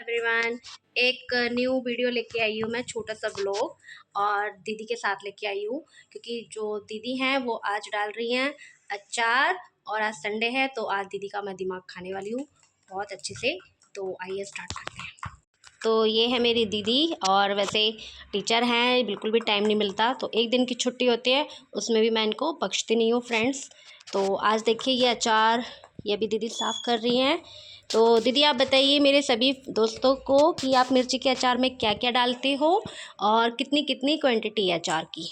Everyone, एक new video लेके आई हूँ मैं, छोटा सा व्लॉग। और दीदी के साथ लेके आई हूँ क्योंकि जो दीदी हैं वो आज डाल रही हैं अचार। और आज संडे है तो आज दीदी का मैं दिमाग खाने वाली हूँ बहुत अच्छे से। तो आइए स्टार्ट करते हैं। तो ये है मेरी दीदी, और वैसे टीचर हैं, बिल्कुल भी टाइम नहीं मिलता, तो एक दिन की छुट्टी होती है उसमें भी मैं इनको बख्शती नहीं हूँ फ्रेंड्स। तो आज देखिए ये अचार ये भी दीदी साफ़ कर रही हैं। तो दीदी आप बताइए मेरे सभी दोस्तों को कि आप मिर्ची के अचार में क्या क्या डालते हो और कितनी कितनी क्वांटिटी है अचार की।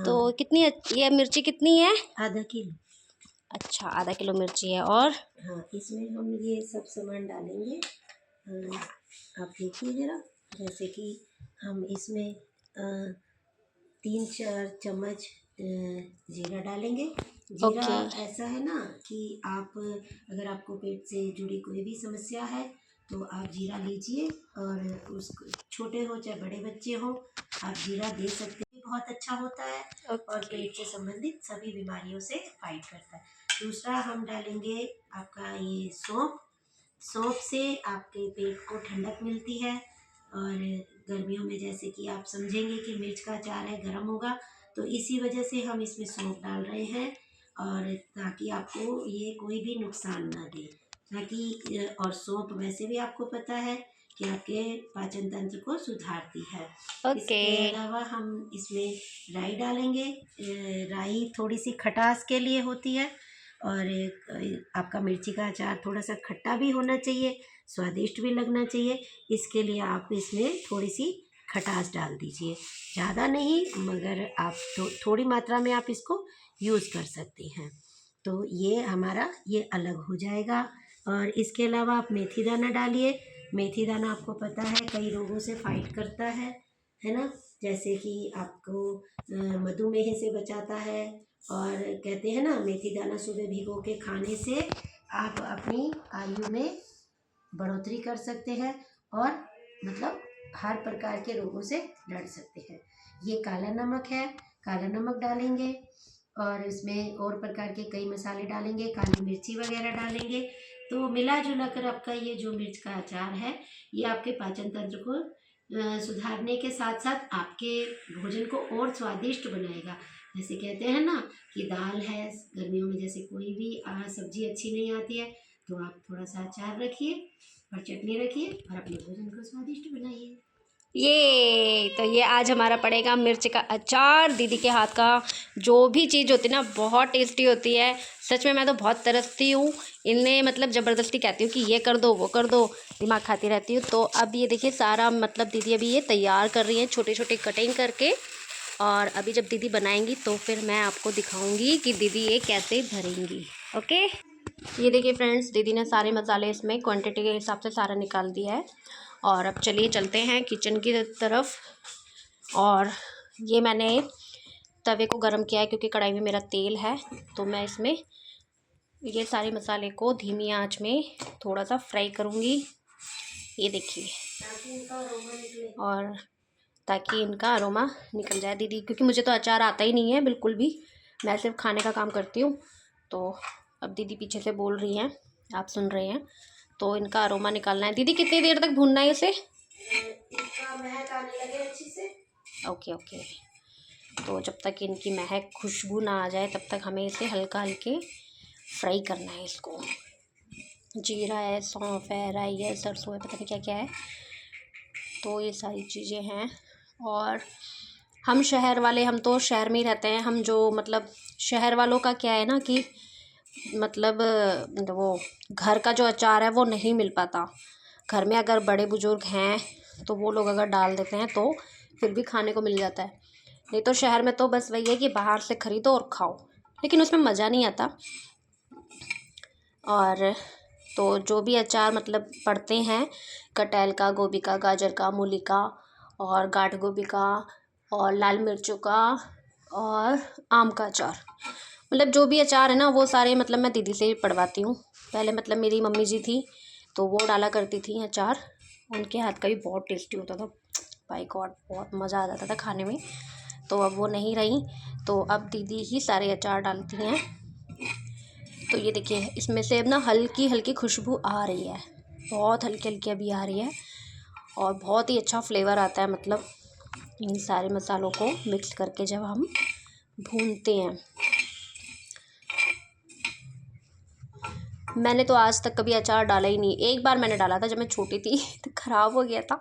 तो कितनी ये मिर्ची कितनी है? आधा किलो। अच्छा, आधा किलो मिर्ची है। और हाँ, इसमें हम ये सब सामान डालेंगे। आप देखिए ज़रा, जैसे कि हम इसमें 3-4 चम्मच जीरा डालेंगे। जीरा ओके ऐसा है ना कि आप अगर आपको पेट से जुड़ी कोई भी समस्या है तो आप जीरा लीजिए, और उसको छोटे हो चाहे बड़े बच्चे हो आप जीरा दे सकते हैं, बहुत अच्छा होता है और पेट से संबंधित सभी बीमारियों से फाइट करता है। दूसरा हम डालेंगे आपका ये सौंफ। सौंफ से आपके पेट को ठंडक मिलती है, और गर्मियों में जैसे कि आप समझेंगे कि मिर्च का अचार है, गर्म होगा, तो इसी वजह से हम इसमें सौंफ डाल रहे हैं, और ताकि आपको ये कोई भी नुकसान ना दे, ताकि और सौंफ वैसे भी आपको पता है कि आपके पाचन तंत्र को सुधारती है। ओके इसके अलावा हम इसमें राई डालेंगे। राई थोड़ी सी खटास के लिए होती है, और आपका मिर्ची का अचार थोड़ा सा खट्टा भी होना चाहिए, स्वादिष्ट भी लगना चाहिए। इसके लिए आप इसमें थोड़ी सी खटास डाल दीजिए, ज़्यादा नहीं, मगर आप थोड़ी मात्रा में आप इसको यूज़ कर सकते हैं। तो ये हमारा ये अलग हो जाएगा। और इसके अलावा आप मेथी दाना डालिए। मेथी दाना आपको पता है कई रोगों से फाइट करता है ना, जैसे कि आपको मधुमेह से बचाता है, और कहते हैं ना मेथी दाना सुबह भिगो के खाने से आप अपनी आयु में बढ़ोतरी कर सकते हैं, और मतलब हर प्रकार के रोगों से लड़ सकते हैं। ये काला नमक है, काला नमक डालेंगे, और इसमें और प्रकार के कई मसाले डालेंगे, काली मिर्ची वगैरह डालेंगे। तो मिला जुला कर आपका ये जो मिर्च का अचार है ये आपके पाचन तंत्र को सुधारने के साथ साथ आपके भोजन को और स्वादिष्ट बनाएगा। जैसे कहते हैं ना कि दाल है, गर्मियों में जैसे कोई भी सब्जी अच्छी नहीं आती है, तो आप थोड़ा सा अचार रखिए और चटनी रखिए और अपने भोजन को स्वादिष्ट बनाइए। ये आज हमारा पड़ेगा मिर्च का अचार। दीदी के हाथ का जो भी चीज़ होती है ना बहुत टेस्टी होती है। सच में मैं तो बहुत तरसती हूँ इन्हें, मतलब ज़बरदस्ती कहती हूँ कि ये कर दो वो कर दो, दिमाग खाती रहती हूँ। तो अब ये देखिए सारा मतलब दीदी अभी ये तैयार कर रही हैं छोटे छोटे कटिंग करके, और अभी जब दीदी बनाएंगी तो फिर मैं आपको दिखाऊंगी कि दीदी ये कैसे भरेंगी। ओके, ये देखिए फ्रेंड्स, दीदी ने सारे मसाले इसमें क्वांटिटी के हिसाब से सारा निकाल दिया है। और अब चलिए चलते हैं किचन की तरफ। और ये मैंने तवे को गरम किया है क्योंकि कढ़ाई में मेरा तेल है, तो मैं इसमें ये सारे मसाले को धीमी आंच में थोड़ा सा फ्राई करूँगी। ये देखिए, और ताकि इनका अरोमा निकल जाए दीदी, क्योंकि मुझे तो अचार आता ही नहीं है बिल्कुल भी, मैं सिर्फ खाने का काम करती हूँ। तो अब दीदी पीछे से बोल रही हैं, आप सुन रहे हैं, तो इनका अरोमा निकालना है। दीदी कितनी देर तक भूनना है इसे? इसका महक आने लगे अच्छी से। ओके ओके, तो जब तक इनकी महक खुशबू ना आ जाए तब तक हमें इसे हल्का हल्के फ्राई करना है। इसको जीरा है, सौंफ है, राई है, सरसों है, पता नहीं क्या क्या है, तो ये सारी चीज़ें हैं। और हम शहर वाले, हम तो शहर में ही रहते हैं, हम जो मतलब शहर वालों का क्या है ना कि मतलब वो घर का जो अचार है वो नहीं मिल पाता। घर में अगर बड़े बुजुर्ग हैं तो वो लोग अगर डाल देते हैं तो फिर भी खाने को मिल जाता है, नहीं तो शहर में तो बस वही है कि बाहर से ख़रीदो और खाओ, लेकिन उसमें मज़ा नहीं आता। और तो जो भी अचार मतलब पड़ते हैं, कटहल का, गोभी का, गाजर का, मूली का, और गाठ गोभी का, और लाल मिर्चों का, और आम का अचार, मतलब जो भी अचार है ना वो सारे मतलब मैं दीदी से ही पढ़वाती हूँ। पहले मतलब मेरी मम्मी जी थी तो वो डाला करती थी अचार, उनके हाथ का भी बहुत टेस्टी होता था, बाय गॉड बहुत मज़ा आ जाता था खाने में। तो अब वो नहीं रही, तो अब दीदी ही सारे अचार डालती हैं। तो ये देखिए इसमें से अब ना हल्की हल्की खुशबू आ रही है। बहुत हल्की हल्की अभी आ रही है और बहुत ही अच्छा फ्लेवर आता है, मतलब इन सारे मसालों को मिक्स करके जब हम भूनते हैं। मैंने तो आज तक कभी अचार डाला ही नहीं, एक बार मैंने डाला था जब मैं छोटी थी तो ख़राब हो गया था,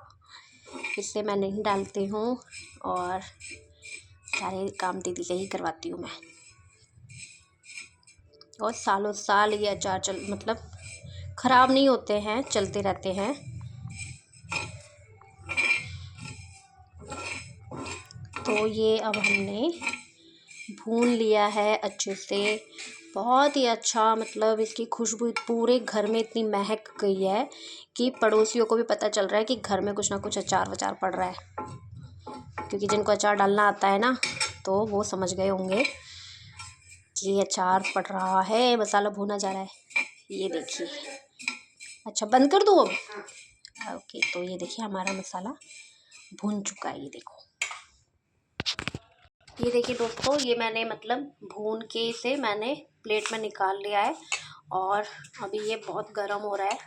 इसलिए मैं नहीं डालती हूँ और सारे काम दीदी से ही करवाती हूँ मैं। और सालों साल ये अचार मतलब ख़राब नहीं होते हैं, चलते रहते हैं। तो ये अब हमने भून लिया है अच्छे से, बहुत ही अच्छा, मतलब इसकी खुशबू पूरे घर में इतनी महक गई है कि पड़ोसियों को भी पता चल रहा है कि घर में कुछ ना कुछ अचार वचार पड़ रहा है, क्योंकि जिनको अचार डालना आता है ना तो वो समझ गए होंगे कि अचार पड़ रहा है, मसाला भुना जा रहा है। ये देखिए, अच्छा बंद कर दूँ अब? ओके, तो ये देखिए हमारा मसाला भुन चुका है। ये देखिए दोस्तों, ये मैंने मतलब भून के इसे मैंने प्लेट में निकाल लिया है और अभी ये बहुत गर्म हो रहा है।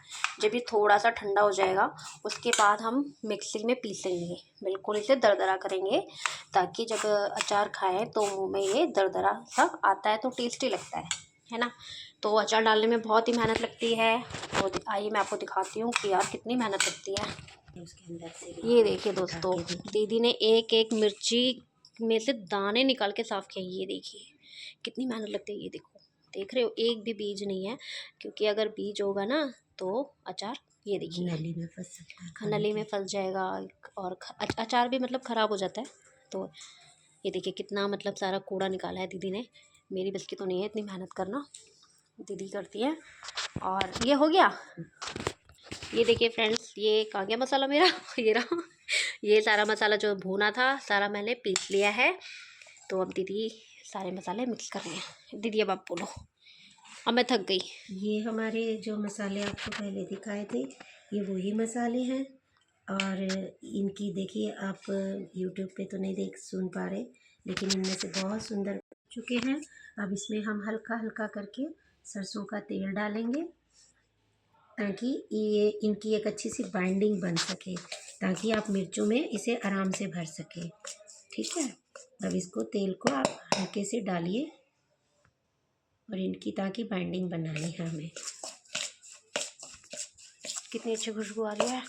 जब ये थोड़ा सा ठंडा हो जाएगा उसके बाद हम मिक्सी में पीसेंगे, बिल्कुल इसे दरदरा करेंगे, ताकि जब अचार खाएं तो मुंह में ये दरदरा सा आता है तो टेस्टी लगता है ना। तो अचार डालने में बहुत ही मेहनत लगती है, तो आइए मैं आपको दिखाती हूँ कि यार कितनी मेहनत लगती है। उसके अंदर से ये देखिए दोस्तों, दीदी ने एक एक मिर्ची में से दाने निकाल के साफ़ किया। ये देखिए कितनी मेहनत लगती है। ये देखो, देख रहे हो, एक भी बीज नहीं है, क्योंकि अगर बीज होगा ना तो अचार, ये देखिए, नली में फंस सकता है, नली में फंस जाएगा और अचार भी मतलब ख़राब हो जाता है। तो ये देखिए कितना मतलब सारा कूड़ा निकाला है दीदी ने। मेरी बस की तो नहीं है इतनी मेहनत करना, दीदी करती है। और ये हो गया। ये देखिए फ्रेंड्स, ये कहाँ गया मसाला मेरा ये रहा। ये सारा मसाला जो भुना था सारा मैंने पीस लिया है। तो अब दीदी सारे मसाले मिक्स कर रही हैं। दीदी अब आप बोलो, अब मैं थक गई। ये हमारे जो मसाले आपको पहले दिखाए थे ये वही मसाले हैं। और इनकी देखिए, आप यूट्यूब पे तो नहीं सुन पा रहे, लेकिन इनमें से बहुत सुंदर चुके हैं। अब इसमें हम हल्का हल्का करके सरसों का तेल डालेंगे, ताकि ये इनकी एक अच्छी सी बाइंडिंग बन सके, ताकि आप मिर्चों में इसे आराम से भर सके। ठीक है, अब इसको तेल को आप हल्के से डालिए और इनकी ताकि बाइंडिंग बनानी है हमें। कितनी अच्छी खुशबू आ रही है।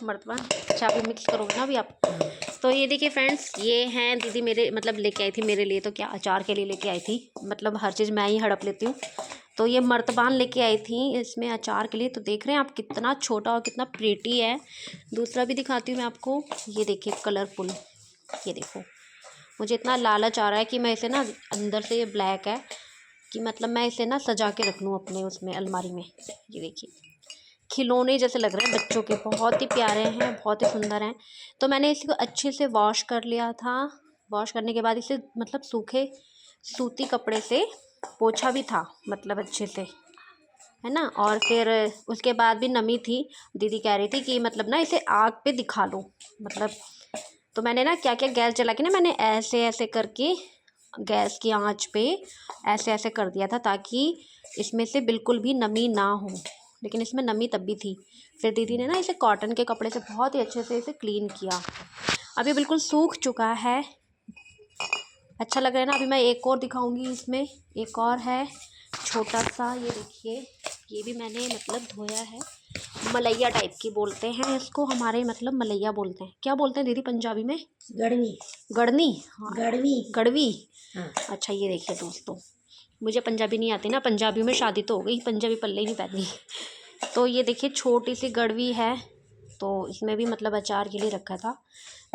मर्तबा अच्छा अभी मिक्स करोगे ना अभी आप। तो ये देखिए फ्रेंड्स, ये हैं दीदी मेरे मतलब लेके आई थी मेरे लिए, तो क्या अचार के लिए लेके आई थी, मतलब हर चीज़ मैं ही हड़प लेती हूँ। तो ये मर्तबान लेके आई थी इसमें अचार के लिए। तो देख रहे हैं आप कितना छोटा और कितना प्रीटी है। दूसरा भी दिखाती हूँ मैं आपको। ये देखिए कलरफुल, ये देखो, मुझे इतना लालच आ रहा है कि मैं इसे ना, अंदर से ये ब्लैक है, कि मतलब मैं इसे ना सजा के रख लूँ अपने उसमें अलमारी में। ये देखिए खिलौने जैसे लग रहे हैं बच्चों के, बहुत ही प्यारे हैं, बहुत ही सुंदर हैं। तो मैंने इसको अच्छे से वॉश कर लिया था। वॉश करने के बाद इसे मतलब सूखे सूती कपड़े से पोंछा भी था, मतलब अच्छे से, है ना। और फिर उसके बाद भी नमी थी। दीदी कह रही थी कि मतलब ना इसे आग पे दिखा लो, मतलब। तो मैंने ना क्या क्या, गैस जला के ना मैंने ऐसे ऐसे करके गैस की आंच पे ऐसे ऐसे कर दिया था, ताकि इसमें से बिल्कुल भी नमी ना हो। लेकिन इसमें नमी तब भी थी। फिर दीदी ने ना इसे कॉटन के कपड़े से बहुत ही अच्छे से इसे क्लीन किया। अभी बिल्कुल सूख चुका है, अच्छा लग रहा है ना। अभी मैं एक और दिखाऊंगी, इसमें एक और है छोटा सा, ये देखिए, ये भी मैंने मतलब धोया है। मलैया टाइप की बोलते हैं इसको हमारे, मतलब मलैया बोलते हैं। क्या बोलते हैं दीदी पंजाबी में? गड़वी। गड़नी, हाँ गड़वी। गड़वी। हाँ। अच्छा ये देखिए दोस्तों, मुझे पंजाबी नहीं आती ना, पंजाबी में शादी तो हो गई, पंजाबी पल्ले ही नहीं पैदी। तो ये देखिए छोटी सी गड़वी है, तो इसमें भी मतलब अचार के लिए रखा था।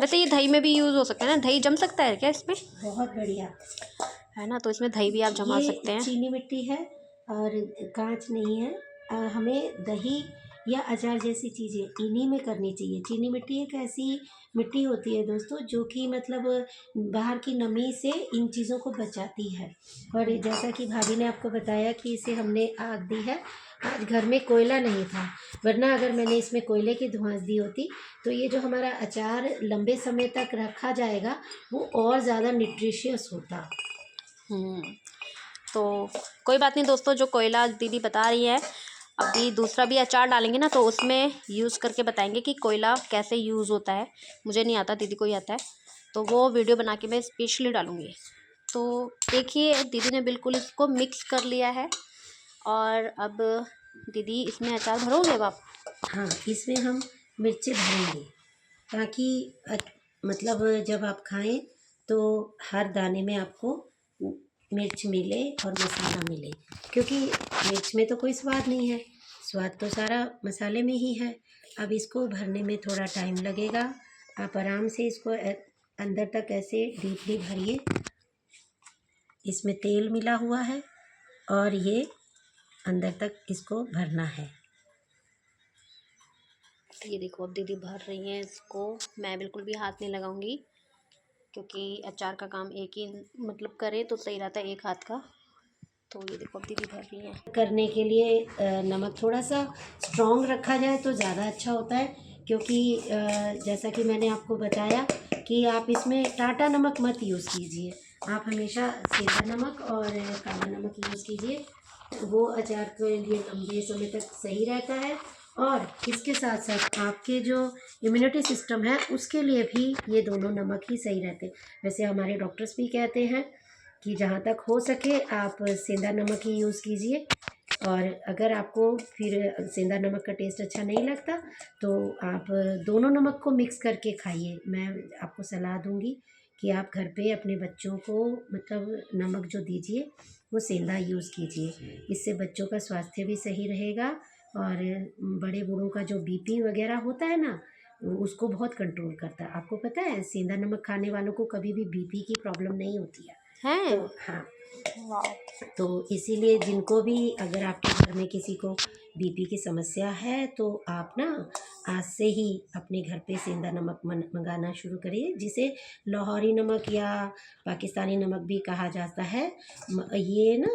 वैसे ये दही में भी यूज़ हो सकता है ना, दही जम सकता है क्या इसमें? बहुत बढ़िया है ना, तो इसमें दही भी आप जमा सकते हैं। चीनी मिट्टी है और कांच नहीं है। हमें दही या अचार जैसी चीज़ें इन्हीं में करनी चाहिए। चीनी मिट्टी एक ऐसी मिट्टी होती है दोस्तों, जो कि मतलब बाहर की नमी से इन चीज़ों को बचाती है। और जैसा कि भाभी ने आपको बताया कि इसे हमने आग दी है, आज घर में कोयला नहीं था, वरना अगर मैंने इसमें कोयले की धुआंस दी होती तो ये जो हमारा अचार लंबे समय तक रखा जाएगा वो और ज़्यादा न्यूट्रिशियस होता। तो कोई बात नहीं दोस्तों, जो कोयला दीदी बता रही है, अभी दूसरा भी अचार डालेंगे ना तो उसमें यूज़ करके बताएंगे कि कोयला कैसे यूज़ होता है। मुझे नहीं आता, दीदी को ही आता है, तो वो वीडियो बना के मैं स्पेशली डालूँगी। तो देखिए दीदी ने बिल्कुल इसको मिक्स कर लिया है। और अब दीदी इसमें अचार भरोगे अब आप? हाँ, इसमें हम मिर्चें भरेंगे ताकि मतलब जब आप खाएं तो हर दाने में आपको मिर्च मिले और मसाला मिले, क्योंकि मिर्च में तो कोई स्वाद नहीं है, स्वाद तो सारा मसाले में ही है। अब इसको भरने में थोड़ा टाइम लगेगा, आप आराम से इसको अंदर तक ऐसे डीपली भरिए। इसमें तेल मिला हुआ है और ये अंदर तक इसको भरना है। ये देखो अब दीदी भर रही हैं इसको, मैं बिल्कुल भी हाथ नहीं लगाऊंगी क्योंकि अचार का काम एक ही मतलब करे तो सही रहता है, एक हाथ का। तो ये देखो अब दीदी भर रही हैं। करने के लिए नमक थोड़ा सा स्ट्रॉन्ग रखा जाए तो ज़्यादा अच्छा होता है, क्योंकि जैसा कि मैंने आपको बताया कि आप इसमें टाटा नमक मत यूज़ कीजिए, आप हमेशा सेंधा नमक और काला नमक यूज़ कीजिए, वो अचार के लिए लंबे समय तक सही रहता है। और इसके साथ साथ आपके जो इम्यूनिटी सिस्टम है उसके लिए भी ये दोनों नमक ही सही रहते हैं। वैसे हमारे डॉक्टर्स भी कहते हैं कि जहाँ तक हो सके आप सेंधा नमक ही यूज़ कीजिए, और अगर आपको फिर सेंधा नमक का टेस्ट अच्छा नहीं लगता तो आप दोनों नमक को मिक्स करके खाइए। मैं आपको सलाह दूंगी कि आप घर पे अपने बच्चों को मतलब नमक जो दीजिए वो सेंधा यूज़ कीजिए, इससे बच्चों का स्वास्थ्य भी सही रहेगा और बड़े बूढ़ों का जो बीपी वगैरह होता है ना उसको बहुत कंट्रोल करता है। आपको पता है सेंधा नमक खाने वालों को कभी भी बीपी की प्रॉब्लम नहीं होती है। हैं? तो हाँ, तो इसीलिए जिनको भी अगर आपके घर में किसी को बीपी की समस्या है तो आप ना आज से ही अपने घर पे सेंधा नमक मंगाना शुरू करिए, जिसे लाहौरी नमक या पाकिस्तानी नमक भी कहा जाता है। ये ना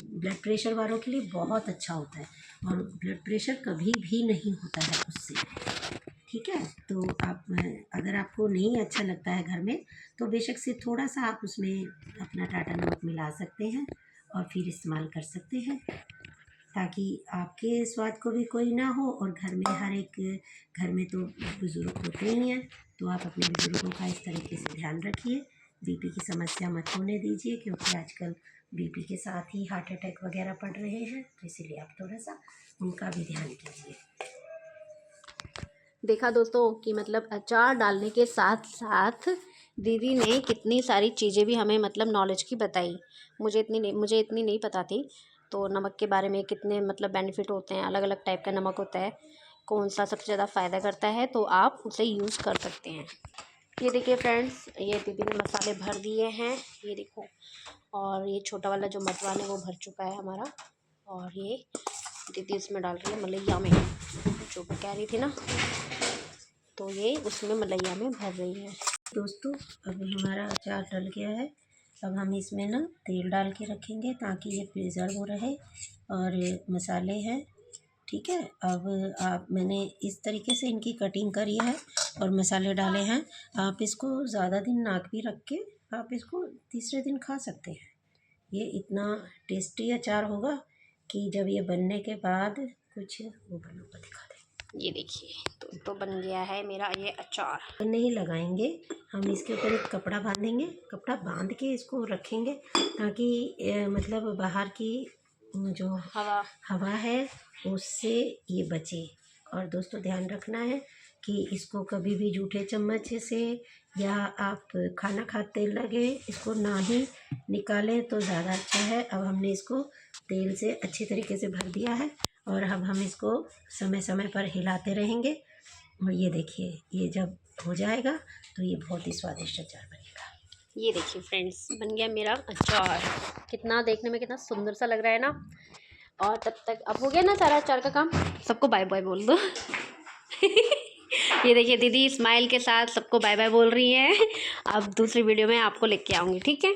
ब्लड प्रेशर वालों के लिए बहुत अच्छा होता है और ब्लड प्रेशर कभी भी नहीं होता है उससे। ठीक है, तो आप अगर आपको नहीं अच्छा लगता है घर में तो बेशक से थोड़ा सा आप उसमें अपना टाटा नमक मिला सकते हैं और फिर इस्तेमाल कर सकते हैं, ताकि आपके स्वाद को भी कोई ना हो। और घर में हर एक घर में तो बुज़ुर्ग होते ही हैं, तो आप अपने बुज़ुर्गों का इस तरीके से ध्यान रखिए, बीपी की समस्या मत होने दीजिए, क्योंकि आजकल बीपी के साथ ही हार्ट अटैक वगैरह पड़ रहे हैं, तो इसीलिए आप थोड़ा सा उनका भी ध्यान कीजिए। देखा दोस्तों कि मतलब अचार डालने के साथ साथ दीदी ने कितनी सारी चीज़ें भी हमें मतलब नॉलेज की बताई। मुझे इतनी नहीं पता थी। तो नमक के बारे में कितने मतलब बेनिफिट होते हैं, अलग अलग टाइप का नमक होता है, कौन सा सबसे ज़्यादा फ़ायदा करता है, तो आप उसे यूज़ कर सकते हैं। ये देखिए फ्रेंड्स, ये दीदी ने मसाले भर दिए हैं, ये देखो। और ये छोटा वाला जो मटवाल है वो भर चुका है हमारा। और ये दीदी इसमें डाल रही है मलैया में, जो कह रही थी ना, तो ये उसमें मलैया में भर रही है। दोस्तों अब हमारा अचार डल गया है, अब हम इसमें ना तेल डाल के रखेंगे ताकि ये प्रिजर्व हो रहे, और मसाले हैं। ठीक है, अब मैंने इस तरीके से इनकी कटिंग करी है और मसाले डाले हैं। आप इसको ज़्यादा दिन नाक भी रख के आप इसको तीसरे दिन खा सकते हैं। ये इतना टेस्टी अचार होगा कि जब ये बनने के बाद कुछ वो बना हुआ दिखा दे। ये देखिए तो बन गया है मेरा ये अचार। नहीं लगाएंगे, हम इसके ऊपर एक कपड़ा बांधेंगे, कपड़ा बांध के इसको रखेंगे ताकि मतलब बाहर की जो हवा है उससे ये बचे। और दोस्तों ध्यान रखना है कि इसको कभी भी जूठे चम्मच से या आप खाना खाते लगे इसको ना ही निकालें तो ज़्यादा अच्छा है। अब हमने इसको तेल से अच्छी तरीके से भर दिया है और अब हम इसको समय समय पर हिलाते रहेंगे। और ये देखिए ये जब हो जाएगा तो ये बहुत ही स्वादिष्ट अचार बनेगा। ये देखिए फ्रेंड्स, बन गया मेरा अचार। कितना देखने में कितना सुंदर सा लग रहा है ना। और तब तक अब हो गया ना सारा अचार का काम, सबको बाय बाय बोल दो। ये देखिए दीदी स्माइल के साथ सबको बाय बाय बोल रही हैं। अब दूसरी वीडियो में आपको लेके आऊँगी, ठीक है।